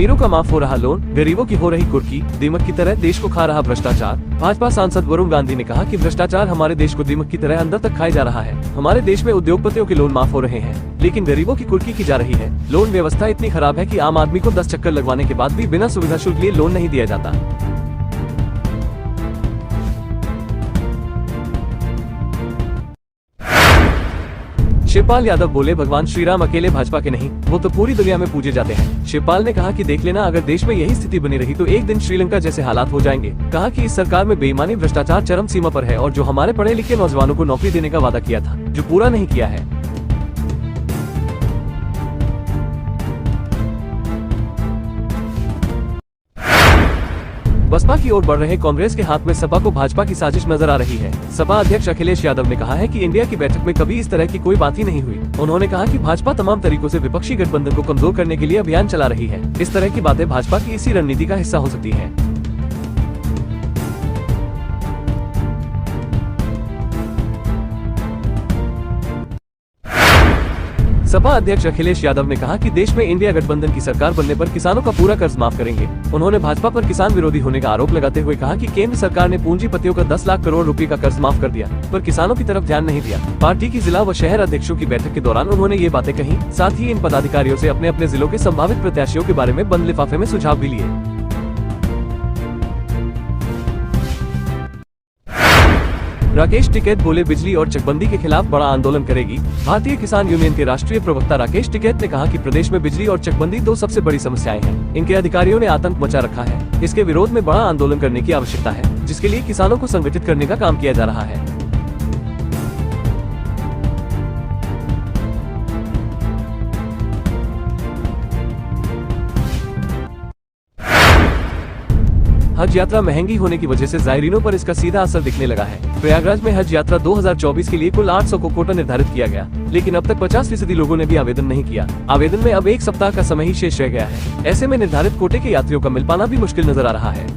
अमीरों का माफ हो रहा लोन, गरीबों की हो रही कुर्की, दीमक की तरह देश को खा रहा भ्रष्टाचार। भाजपा सांसद वरुण गांधी ने कहा कि भ्रष्टाचार हमारे देश को दीमक की तरह अंदर तक खाए जा रहा है। हमारे देश में उद्योगपतियों के लोन माफ हो रहे हैं, लेकिन गरीबों की कुर्की की जा रही है। लोन व्यवस्था इतनी खराब है कि आम आदमी को 10 चक्कर लगवाने के बाद भी बिना सुविधा शुल्क लिए लोन नहीं दिया जाता। शिवपाल यादव बोले, भगवान श्री राम अकेले भाजपा के नहीं, वो तो पूरी दुनिया में पूजे जाते हैं। शिवपाल ने कहा कि देख लेना, अगर देश में यही स्थिति बनी रही तो एक दिन श्रीलंका जैसे हालात हो जाएंगे। कहा कि इस सरकार में बेईमानी, भ्रष्टाचार चरम सीमा पर है और जो हमारे पढ़े लिखे नौजवानों को नौकरी देने का वादा किया था, जो पूरा नहीं किया है। बसपा की ओर बढ़ रहे कांग्रेस के हाथ में सपा को भाजपा की साजिश नजर आ रही है। सपा अध्यक्ष अखिलेश यादव ने कहा है कि इंडिया की बैठक में कभी इस तरह की कोई बात ही नहीं हुई। उन्होंने कहा कि भाजपा तमाम तरीकों से विपक्षी गठबंधन को कमजोर करने के लिए अभियान चला रही है। इस तरह की बातें भाजपा की इसी रणनीति का हिस्सा हो सकती है। सपा अध्यक्ष अखिलेश यादव ने कहा कि देश में इंडिया गठबंधन की सरकार बनने पर किसानों का पूरा कर्ज माफ करेंगे। उन्होंने भाजपा पर किसान विरोधी होने का आरोप लगाते हुए कहा कि केंद्र सरकार ने पूंजीपतियों का 10 लाख करोड़ रुपए का कर्ज माफ कर दिया, पर किसानों की तरफ ध्यान नहीं दिया। पार्टी की जिला व शहर अध्यक्षों की बैठक के दौरान उन्होंने ये बातें कही। साथ ही इन पदाधिकारियों से अपने अपने जिलों के संभावित प्रत्याशियों के बारे में बंद लिफाफे में सुझाव भी लिए। राकेश टिकैत बोले, बिजली और चकबंदी के खिलाफ बड़ा आंदोलन करेगी। भारतीय किसान यूनियन के राष्ट्रीय प्रवक्ता राकेश टिकैत ने कहा कि प्रदेश में बिजली और चकबंदी 2 सबसे बड़ी समस्याएं हैं। इनके अधिकारियों ने आतंक मचा रखा है। इसके विरोध में बड़ा आंदोलन करने की आवश्यकता है, जिसके लिए किसानों को संगठित करने का काम किया जा रहा है। हज यात्रा महंगी होने की वजह से जायरीनों पर इसका सीधा असर दिखने लगा है। प्रयागराज में हज यात्रा 2024 के लिए कुल 800 को कोटा निर्धारित किया गया, लेकिन अब तक 50% लोगों ने भी आवेदन नहीं किया। आवेदन में अब 1 सप्ताह का समय ही शेष रह गया है। ऐसे में निर्धारित कोटे के यात्रियों का मिल पाना भी मुश्किल नजर आ रहा है।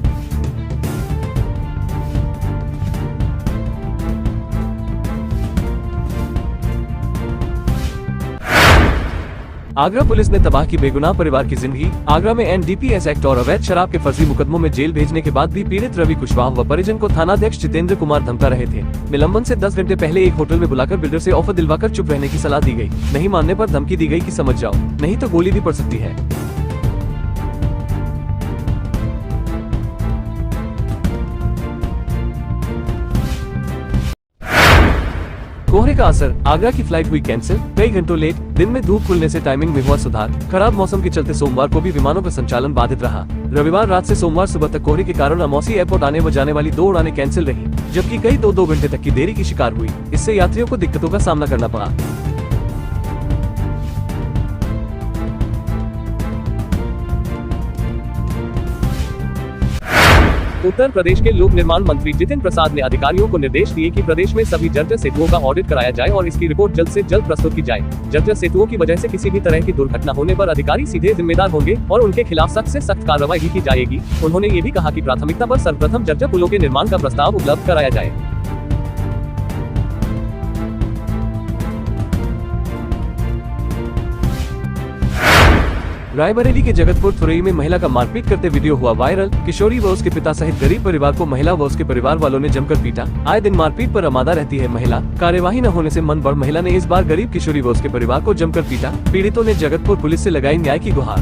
आगरा पुलिस ने तबाह की बेगुनाह परिवार की जिंदगी। आगरा में एनडीपीएस एक्ट और अवैध शराब के फर्जी मुकदमों में जेल भेजने के बाद भी पीड़ित रवि कुशवाहा व परिजन को थानाध्यक्ष जितेंद्र कुमार धमका रहे थे। निलंबन से 10 घंटे पहले एक होटल में बुलाकर बिल्डर से ऑफर दिलवाकर चुप रहने की सलाह दी गई। नहीं मानने पर धमकी दी गई कि समझ जाओ, नहीं तो गोली भी पड़ सकती है। कोहरे का असर, आगरा की फ्लाइट हुई कैंसिल, कई घंटों लेट। दिन में धूप खुलने से टाइमिंग में हुआ सुधार। खराब मौसम के चलते सोमवार को भी विमानों का संचालन बाधित रहा। रविवार रात से सोमवार सुबह तक कोहरे के कारण अमौसी एयरपोर्ट आने व जाने वाली 2 उड़ानें कैंसिल रही, जबकि कई 2 घंटे तक की देरी की शिकार हुई। इससे यात्रियों को दिक्कतों का सामना करना पड़ा। उत्तर प्रदेश के लोक निर्माण मंत्री जितिन प्रसाद ने अधिकारियों को निर्देश दिए कि प्रदेश में सभी जर्जर सेतुओं का ऑडिट कराया जाए और इसकी रिपोर्ट जल्द से जल्द प्रस्तुत की जाए। जर्जर सेतुओं की वजह से किसी भी तरह की दुर्घटना होने पर अधिकारी सीधे जिम्मेदार होंगे और उनके खिलाफ सख्त से सख्त कार्रवाई भी की जाएगी। उन्होंने ये भी कहा कि प्राथमिकता पर सर्वप्रथम जर्जर पुलों के निर्माण का प्रस्ताव उपलब्ध कराया जाए। रायबरेली के जगतपुर थुरई में महिला का मारपीट करते वीडियो हुआ वायरल। किशोरी व उसके पिता सहित गरीब परिवार को महिला व उसके परिवार वालों ने जमकर पीटा। आए दिन मारपीट पर आमादा रहती है महिला। कार्यवाही न होने से मन बढ़ महिला ने इस बार गरीब किशोरी व उसके परिवार को जमकर पीटा। पीड़ितों ने जगतपुर पुलिस से लगाई न्याय की गुहार।